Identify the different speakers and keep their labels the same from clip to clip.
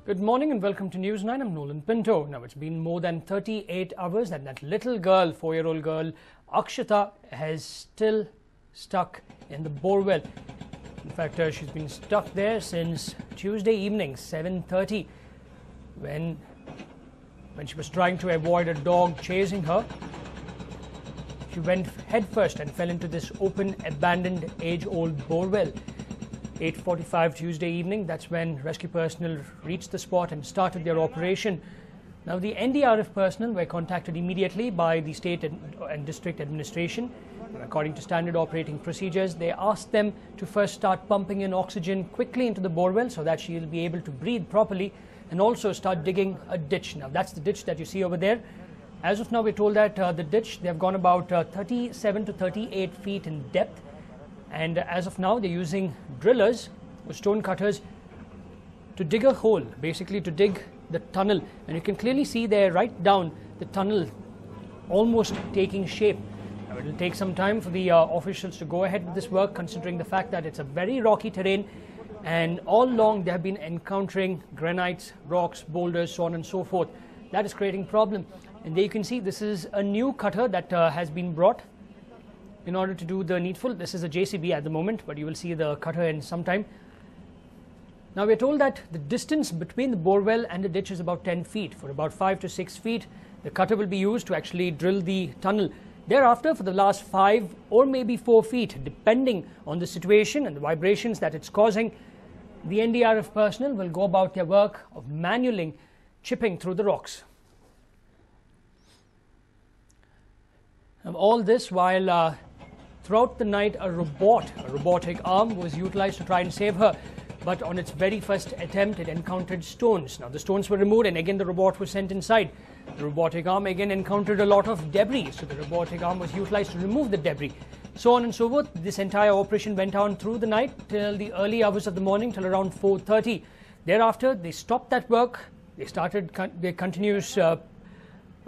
Speaker 1: Good morning and welcome to News 9. I'm Nolan Pinto. Now, it's been more than 38 hours and that little girl, 4-year-old girl, Akshita, has still stuck in the borewell. In fact, she's been stuck there since Tuesday evening, 7:30, when she was trying to avoid a dog chasing her. She went headfirst and fell into this open, abandoned, age-old borewell. 8:45 Tuesday evening, that's when rescue personnel reached the spot and started their operation. Now, the NDRF personnel were contacted immediately by the state and district administration. And according to standard operating procedures, they asked them to first start pumping in oxygen quickly into the borewell so that she will be able to breathe properly, and also start digging a ditch. Now, that's the ditch that you see over there. As of now, we're told that the ditch, they have gone about 37 to 38 feet in depth. And as of now, they're using drillers or stone cutters to dig a hole, basically to dig the tunnel. And you can clearly see there right down the tunnel almost taking shape. Now, it will take some time for the officials to go ahead with this work, considering the fact that it's a very rocky terrain. And all along they have been encountering granites, rocks, boulders, so on and so forth. That is creating a problem. And there you can see this is a new cutter that has been brought in order to do the needful. This is a JCB at the moment, but you will see the cutter in some time. Now, we're told that the distance between the borewell and the ditch is about 10 feet. For about 5 to 6 feet, the cutter will be used to actually drill the tunnel. Thereafter, for the last 5 or maybe 4 feet, depending on the situation and the vibrations that it's causing, the NDRF personnel will go about their work of manually chipping through the rocks. Now, all this while throughout the night, a robotic arm was utilized to try and save her. But on its very first attempt, it encountered stones. Now, the stones were removed and again the robot was sent inside. The robotic arm again encountered a lot of debris. So the robotic arm was utilized to remove the debris. So on and so forth. This entire operation went on through the night till the early hours of the morning, till around 4:30. Thereafter, they stopped that work. They started their continuous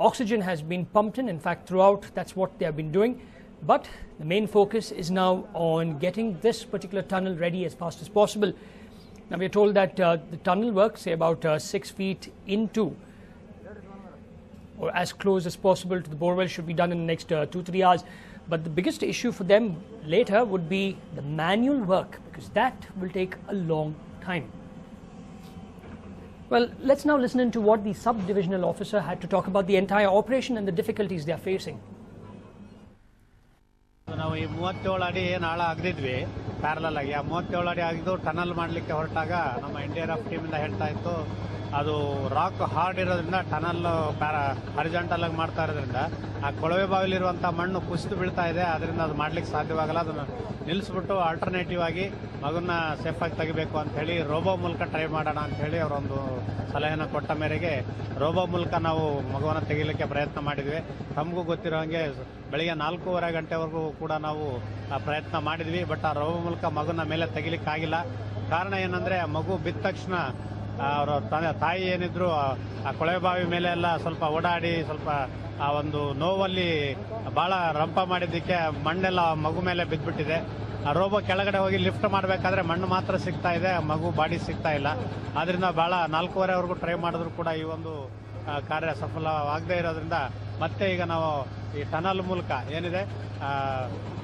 Speaker 1: oxygen has been pumped in. In fact, throughout, that's what they have been doing. But the main focus is now on getting this particular tunnel ready as fast as possible. Now, we are told that the tunnel work, say about 6 feet into, or as close as possible to the borewell, should be done in the next 2-3 hours. But the biggest issue for them later would be the manual work, because that will take a long time. Well, let's now listen into what the sub-divisional officer had to talk about the entire operation and the difficulties they are facing.
Speaker 2: ನಾವು ಈ 37 ಅಡಿ ಏನು ಆಳ ಅಗದಿದ್ವಿ parallel ಆಗಿ. ಆ 37 ಅಡಿ ಆಗಿದ್ದು tunnel ಮಾಡಲಿಕ್ಕೆ ಹೊರಟಾಗ ನಮ್ಮ NDRF ಟೀಮಿಂದ ಹೇಳ್ತಾ ಇತ್ತು, ಅದು ರಾಕ್ ಹಾರ್ಡ್ ಇರೋದ್ರಿಂದ ಟನಲ್ ಹಾರಿಜಾಂಟಲ್ ಆಗಿ ಮಾಡ್ತಾ ಇರೋದ್ರಿಂದ ಆ ಕೊಳವೆ ಬಾವಿಲಿರುವಂಥ ಮಣ್ಣು ಕುಸಿದು ಬೀಳ್ತಾ ಇದೆ. ಅದರಿಂದ ಅದು ಮಾಡ್ಲಿಕ್ಕೆ ಸಾಧ್ಯವಾಗಲ್ಲ. ಅದನ್ನು ನಿಲ್ಲಿಸ್ಬಿಟ್ಟು ಆಲ್ಟರ್ನೇಟಿವ್ ಆಗಿ ಮಗುನ ಸೇಫಾಗಿ ತೆಗಿಬೇಕು ಅಂತ ಹೇಳಿ ರೋಬೋ ಮೂಲಕ ಟ್ರೈ ಮಾಡೋಣ ಅಂತ ಹೇಳಿ ಅವರೊಂದು ಸಲಹೆನ ಕೊಟ್ಟ ಮೇರೆಗೆ ರೋಬೋ ಮೂಲಕ ನಾವು ಮಗುವನ್ನು ತೆಗಿಲಿಕ್ಕೆ ಪ್ರಯತ್ನ ಮಾಡಿದ್ವಿ. ತಮಗೂ ಗೊತ್ತಿರೋ ಹಾಗೆ ಬೆಳಿಗ್ಗೆ 4:30 ಗಂಟೆವರೆಗೂ ಕೂಡ ನಾವು ಪ್ರಯತ್ನ ಮಾಡಿದ್ವಿ. ಬಟ್ ಆ ರೋಬೋ ಮೂಲಕ ಮಗುನ ಮೇಲೆ ತೆಗಿಲಿಕ್ಕಾಗಿಲ್ಲ. ಕಾರಣ ಏನಂದ್ರೆ, ಮಗು ಬಿದ್ದ ತಕ್ಷಣ ಅವರ ತಾಯಿ ಏನಿದ್ರು ಆ ಕೊಳವೆ ಬಾವಿ ಮೇಲೆ ಎಲ್ಲ ಸ್ವಲ್ಪ ಓಡಾಡಿ ಸ್ವಲ್ಪ ಆ ಒಂದು ನೋವಲ್ಲಿ ಬಹಳ ರಂಪ ಮಾಡಿದ್ದಕ್ಕೆ ಮಣ್ಣೆಲ್ಲ ಮಗು ಮೇಲೆ ಬಿದ್ದ್ಬಿಟ್ಟಿದೆ. ಆ ರೋಬೋ ಕೆಳಗಡೆ ಹೋಗಿ ಲಿಫ್ಟ್ ಮಾಡಬೇಕಾದ್ರೆ ಮಣ್ಣು ಮಾತ್ರ ಸಿಗ್ತಾ ಇದೆ, ಮಗು ಬಾಡಿ ಸಿಗ್ತಾ ಇಲ್ಲ. ಆದ್ರಿಂದ ಬಹಳ 4:15ವರೆಗೂ ಟ್ರೈ ಮಾಡಿದ್ರು ಕೂಡ ಈ ಒಂದು ಕಾರ್ಯ ಸಫಲವಾಗದೇ ಇರೋದ್ರಿಂದ ಮತ್ತೆ ಈಗ ನಾವು ಈ ಟನಲ್ ಮೂಲಕ ಏನಿದೆ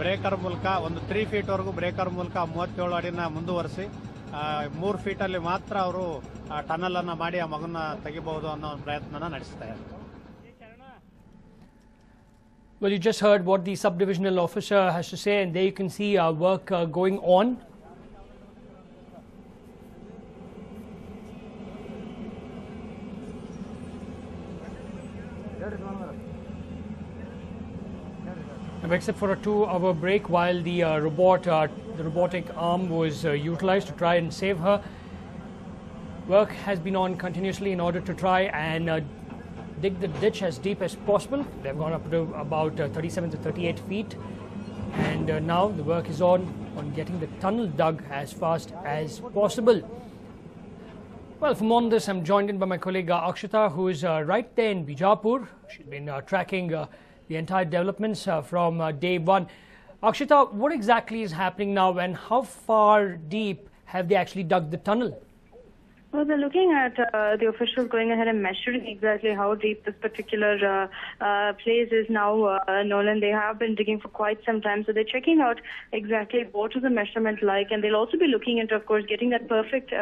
Speaker 2: ಬ್ರೇಕರ್ ಮೂಲಕ ಒಂದು 3 ಫೀಟ್ವರೆಗೂ ಬ್ರೇಕರ್ ಮೂಲಕ 37 ಅಡಿನ ಮುಂದುವರಿಸಿ 3 ಫೀಟಲ್ಲಿ ಮಾತ್ರ ಅವರು ಟನಲ್ ಅನ್ನ ಮಾಡಿ ಆ ಮಗುನ ತೆಗಿಬಹುದು ಅನ್ನೋ ಪ್ರಯತ್ನನ ನಡೆಸ್ತಾ ಇದ್ದಾರೆ.
Speaker 1: Well, you just heard what the sub-divisional officer has to say, and there you can see work going on. Except for a 2-hour break while the robotic arm was utilized to try and save her, work has been on continuously in order to try and dig the ditch as deep as possible. They've gone up to about 37 to 38 feet, and now the work is on getting the tunnel dug as fast as possible. Well, from on this, I'm joined in by my colleague Akshita, who is right there in Bijapur. She's been tracking the entire developments from day one. Akshita, what exactly is happening now, and how far deep have they actually dug the tunnel?
Speaker 3: Well, they're looking at the officials going ahead and measuring exactly how deep this particular place is now, Nolan. They have been digging for quite some time, so they're checking out exactly what is the measurement like, and they'll also be looking into, of course, getting that perfect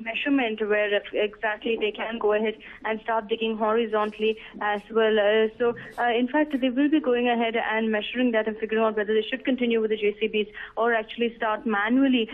Speaker 3: measurement where exactly they can go ahead and start digging horizontally as well. In fact, they will be going ahead and measuring that and figuring out whether they should continue with the JCBs or actually start manually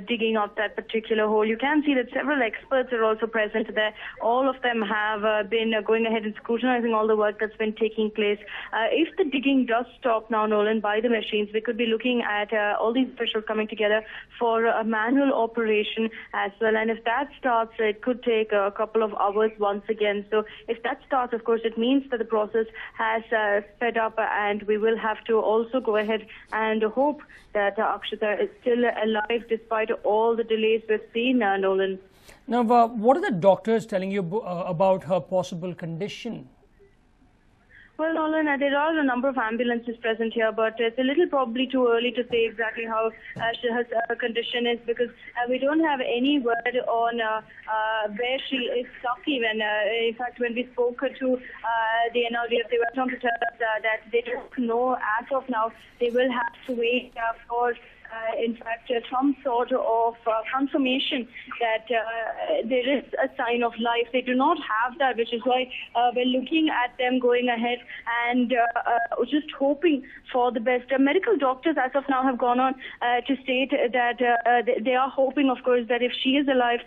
Speaker 3: digging up that particular hole. You can see that several experts are also present there. All of them have been going ahead and scrutinizing all the work that's been taking place. If the digging does stop now, Nolan, by the machines, we could be looking at all these officials coming together for a manual operation as well. And if that starts, it could take a couple of hours once again. So if that starts, of course, it means that the process has sped up, and we will have to also go ahead and hope that Akshata is still alive despite all the delays we've seen, Nolan.
Speaker 1: Now, what are the doctors telling you about her possible condition?
Speaker 3: Well, Nolan, there are a number of ambulances present here, but it's a little probably too early to say exactly how her condition is, because we don't have any word on where she is stuck even. In fact, when we spoke to the NLDF, they were trying to tell us that they don't know as of now. They will have to wait for in fact, some sort of confirmation that there is a sign of life. They do not have that, which is why we're looking at them going ahead and just hoping for the best. Medical doctors as of now have gone on to state that they are hoping, of course, that if she is alive,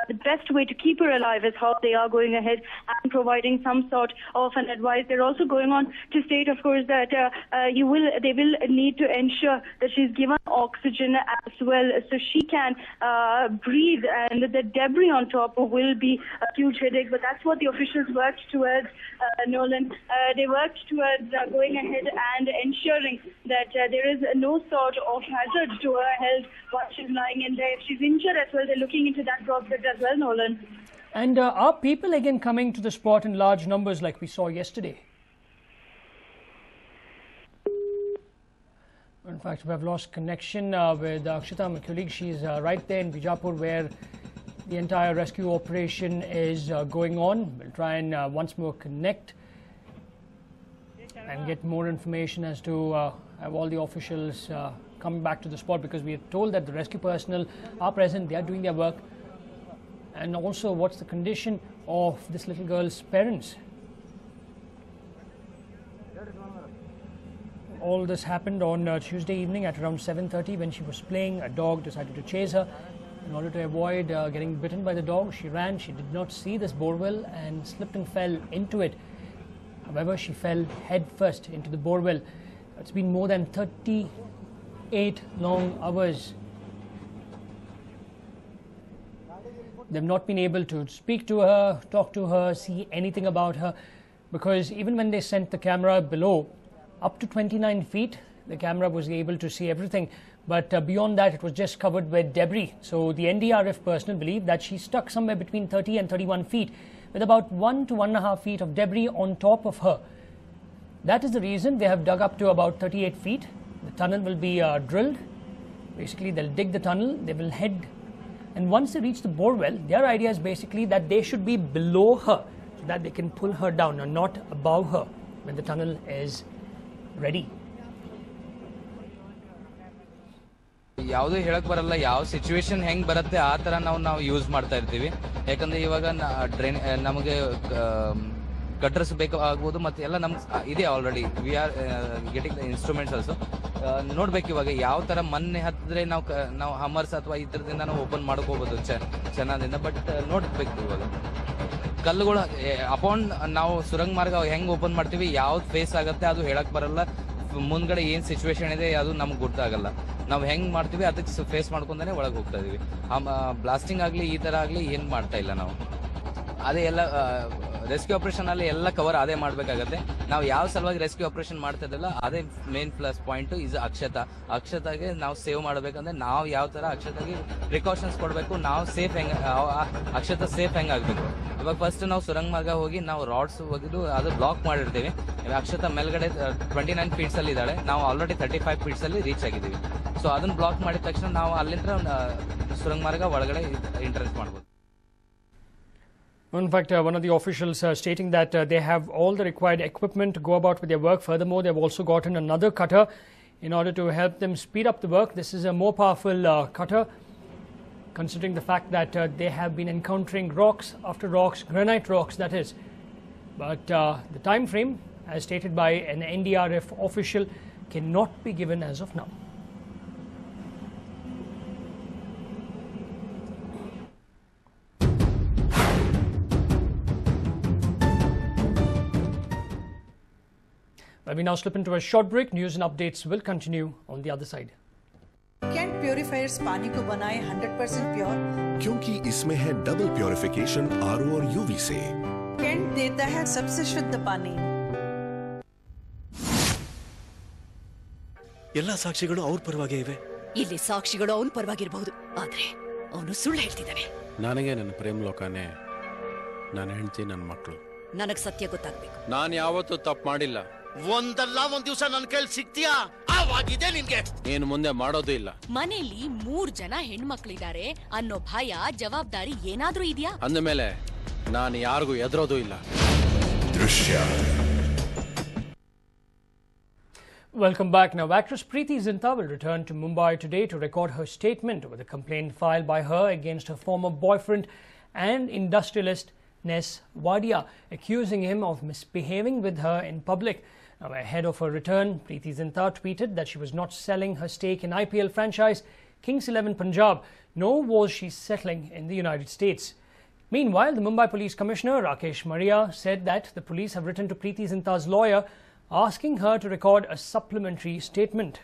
Speaker 3: the best way to keep her alive is how they are going ahead and providing some sort of an advice. They're also going on to state, of course, that they will need to ensure that she's given oxygen as well, so she can breathe, and the debris on top will be a huge headache. But that's what the officials worked towards, Nolan. They worked towards going ahead and ensuring that there is no sort of hazard to her health while she's lying in there. If she's injured as well, they're looking into that prospect as well, Nolan.
Speaker 1: And are people again coming to the spot in large numbers like we saw yesterday? In fact, we have lost connection with Akshata, my colleague. She's right there in Bijapur, where the entire rescue operation is going on. We'll try and once more connect and get more information as to have all the officials come back to the spot, because we are told that the rescue personnel are present, they are doing their work. And also, what's the condition of this little girl's parents? All this happened on Tuesday evening at around 7:30 when she was playing. A dog decided to chase her. In order to avoid getting bitten by the dog, she ran. She did not see this borewell and slipped and fell into it. However, she fell head first into the borewell. It's been more than 38 long hours. They've not been able to speak to her, talk to her, see anything about her, because even when they sent the camera below, up to 29 feet, the camera was able to see everything, but beyond that it was just covered with debris. So the NDRF personnel believe that she's stuck somewhere between 30 and 31 feet with about 1 to 1.5 feet of debris on top of her. That is the reason they have dug up to about 38 feet. The tunnel will be drilled. Basically, they'll dig the tunnel, they will head, and once they reach the borewell, their idea is basically that they should be below her so that they can pull her down and not above her when the tunnel is ready.
Speaker 4: ಯಾವುದು ಹೇಳಕ್ ಬರಲ್ಲ, ಯಾವ situation ಹೆಂಗ್ ಬರುತ್ತೆ ಆ ತರ ನಾವು use ಮಾಡ್ತಾ ಇರ್ತೀವಿ. ಯಾಕಂದ್ರೆ ಇವಾಗ ನಮಗೆ ಗಟರ್ಸ್ ಬೇಕಾಗ್ಬೋದು, ಮತ್ತೆ ಎಲ್ಲ ನಮ್ಗೆ ಇದೆ already. We are getting the instruments also. ನೋಡ್ಬೇಕು ಇವಾಗ ಯಾವ ತರ ಮೊನ್ನೆ ಹತ್ತಿದ್ರೆ ನಾವು ಹಮರ್ಸ್ ಅಥವಾ ಇದ್ರದಿಂದ ನಾವು ಓಪನ್ ಮಾಡ್ಕೋಬಹುದು ಚೆನ್ನಾದಿಂದ. ಬಟ್ ನೋಡ್ಬೇಕು ಇವಾಗ ಕಲ್ಲುಗಳು ಅಪೌಂಡ್ ನಾವು ಸುರಂಗ ಮಾರ್ಗ ಹೆಂಗ್ ಓಪನ್ ಮಾಡ್ತೀವಿ, ಯಾವ್ದು ಫೇಸ್ ಆಗುತ್ತೆ ಅದು ಹೇಳಕ್ ಬರಲ್ಲ. ಮುಂದ್ಗಡೆ ಏನ್ ಸಿಚುವೇಶನ್ ಇದೆ ಅದು ನಮ್ಗೆ ಗೊತ್ತಾಗಲ್ಲ. ನಾವು ಹೆಂಗ್ ಮಾಡ್ತೀವಿ ಅದಕ್ಕೆ ಫೇಸ್ ಮಾಡ್ಕೊಂಡೇ ಒಳಗೆ ಹೋಗ್ತಾ ಇದೀವಿ. ಬ್ಲಾಸ್ಟಿಂಗ್ ಆಗ್ಲಿ ಈ ತರ ಆಗ್ಲಿ ಏನ್ ಮಾಡ್ತಾ ಇಲ್ಲ ನಾವು. ಅದೇ ಎಲ್ಲ ರೆಸ್ಕ್ಯೂ ಆಪರೇಷನ್ ಅಲ್ಲಿ ಎಲ್ಲ ಕವರ್ ಅದೇ ಮಾಡ್ಬೇಕಾಗತ್ತೆ. ನಾವು ಯಾವ ಸಲುವಾಗಿ ರೆಸ್ಕ್ಯೂ ಆಪರೇಷನ್ ಮಾಡ್ತಾ ಇದ್ದಲ್ಲ ಅದೇ ಮೇನ್ ಪ್ಲಸ್ ಪಾಯಿಂಟ್ ಇಸ್ ಅಕ್ಷತಾಗೆ ನಾವು ಸೇವ್ ಮಾಡ್ಬೇಕಂದ್ರೆ ನಾವು ಯಾವ ತರ ಅಕ್ಷತಾಗೆ ಪ್ರಿಕಾಷನ್ಸ್ ಕೊಡ್ಬೇಕು, ನಾವು ಸೇಫ್ ಹೆಂಗ್ ಅಕ್ಷತಾ ಸೇಫ್ ಹೆಂಗ್ ಆಗ್ಬೇಕು. ಇವಾಗ ಫಸ್ಟ್ ನಾವು ಸುರಂಗ ಮಾರ್ಗ ಹೋಗಿ ನಾವು ರಾಡ್ಸ್ ಹೋಗಿದ್ದು ಅದು ಬ್ಲಾಕ್ ಮಾಡಿರ್ತೀವಿ. ಅಕ್ಷತಾ ಮೇಲ್ಗಡೆ 29 ಫೀಟ್ಸ್ ಅಲ್ಲಿ ಇದ್ದಾಳೆ, ನಾವು ಆಲ್ರೆಡಿ 35 ಫೀಟ್ಸ್ ಅಲ್ಲಿ ರೀಚ್ ಆಗಿದ್ದೀವಿ. ಸೊ ಅದನ್ನ ಬ್ಲಾಕ್ ಮಾಡಿದ ತಕ್ಷಣ ನಾವು ಅಲ್ಲಿಂದ ಸುರಂಗ ಮಾರ್ಗ ಒಳಗಡೆ ಎಂಟ್ರೆನ್ಸ್ ಮಾಡ್ಬೋದು.
Speaker 1: In fact, one of the officials stating that they have all the required equipment to go about with their work. Furthermore, they have also gotten another cutter in order to help them speed up the work. This is a more powerful cutter, considering the fact that they have been encountering rocks after rocks, granite rocks that is. But the time frame, as stated by an NDRF official, cannot be given as of now. Well, we now slip into a short break. News and updates will continue on the other side.
Speaker 5: Kent purifiers पानी को बनाए 100% प्योर,
Speaker 6: क्योंकि इसमें है double purification RO और UV से।
Speaker 5: Kent देता है सबसे शुद्ध पानी।
Speaker 7: ಎಲ್ಲ ಸಾಕ್ಷಿಗಳು ಅವ್ರ ಪರವಾಗಿ ಇವೆ.
Speaker 8: ಇಲ್ಲಿ ಸಾಕ್ಷಿಗಳು ಅವನ ಪರವಾಗಿರಬಹುದು, ಆದ್ರೆ ಅವನು ಸುಳ್ಳು ಹೇಳ್ತಿದ್ದಾನೆ.
Speaker 7: ನನಗೆ ನನ್ನ ಪ್ರೇಮ ಲೋಕನೇ ನನ್ನ ಹೆಂಡತಿ, ನನ್ನ ಮಕ್ಕಳು.
Speaker 8: ನನಗೆ ಸತ್ಯ ಗೊತ್ತಾಗಬೇಕು.
Speaker 7: ನಾನು ಯಾವತ್ತೂ ತಪ್ಪು ಮಾಡಿಲ್ಲ.
Speaker 9: ಒಂದಲ್ಲ ಒಂದ್ ದಿವಸ ನನ್ನ ಕೈಲಿ ಸಿಗ್ತೀಯಾ? ಆವಾಗಿದೆ ನಿನ್ಗೆ.
Speaker 7: ಏನು ಮುಂದೆ ಮಾಡೋದು ಇಲ್ಲ.
Speaker 8: ಮನೆಯಲ್ಲಿ 3 ಜನ ಹೆಣ್ಮಕ್ಳಿದ್ದಾರೆ ಅನ್ನೋ ಭಯ, ಜವಾಬ್ದಾರಿ ಏನಾದ್ರೂ ಇದೆಯಾ?
Speaker 7: ಅಂದಮೇಲೆ ನಾನು ಯಾರಿಗೂ ಎದುರೋದು ಇಲ್ಲ.
Speaker 6: ದೃಶ್ಯ.
Speaker 1: Welcome back. Now, actress Preeti Zinta will return to Mumbai today to record her statement with a complaint filed by her against her former boyfriend and industrialist Nes Wadia, accusing him of misbehaving with her in public. Now, ahead of her return, Preeti Zinta tweeted that she was not selling her stake in IPL franchise Kings 11 Punjab, nor was she settling in the United States. Meanwhile, the Mumbai Police Commissioner Rakesh Maria said that the police have written to Preeti Zinta's lawyer asking her to record a supplementary statement.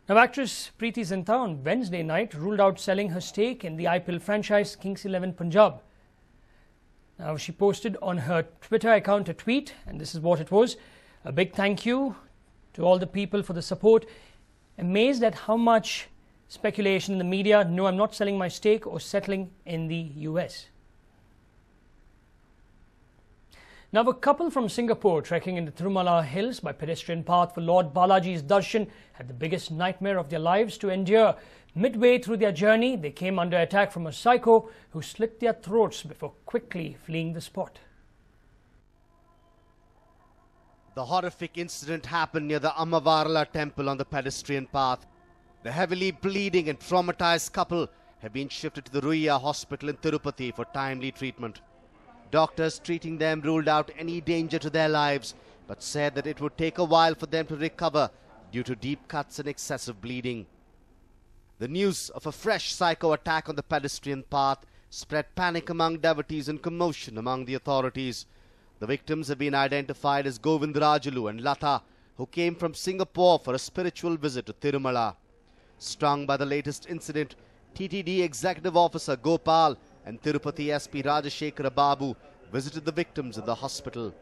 Speaker 1: Now, actress Preeti Zinta on Wednesday night ruled out selling her stake in the IPL franchise Kings 11 Punjab. Now, she posted on her Twitter account a tweet, and this is what it was. A big thank you to all the people for the support. Amazed at how much speculation in the media. No, I'm not selling my stake or settling in the US. Now, a couple from Singapore trekking in the Tirumala Hills by pedestrian path for Lord Balaji's darshan had the biggest nightmare of their lives to endure. Midway through their journey, they came under attack from a psycho who slit their throats before quickly fleeing the spot.
Speaker 9: The horrific incident happened near the Amavarla temple on the pedestrian path. The heavily bleeding and traumatized couple have been shifted to the Ruia hospital in Tirupati for timely treatment. Doctors treating them ruled out any danger to their lives, but said that it would take a while for them to recover due to deep cuts and excessive bleeding. The news of a fresh psycho attack on the pedestrian path spread panic among devotees and commotion among the authorities. The victims have been identified as Govind Rajulu and Lata, who came from Singapore for a spiritual visit to Tirumala. Stung by the latest incident, TTD Executive Officer Gopal and Tirupati SP Rajashekara Babu visited the victims in the hospital.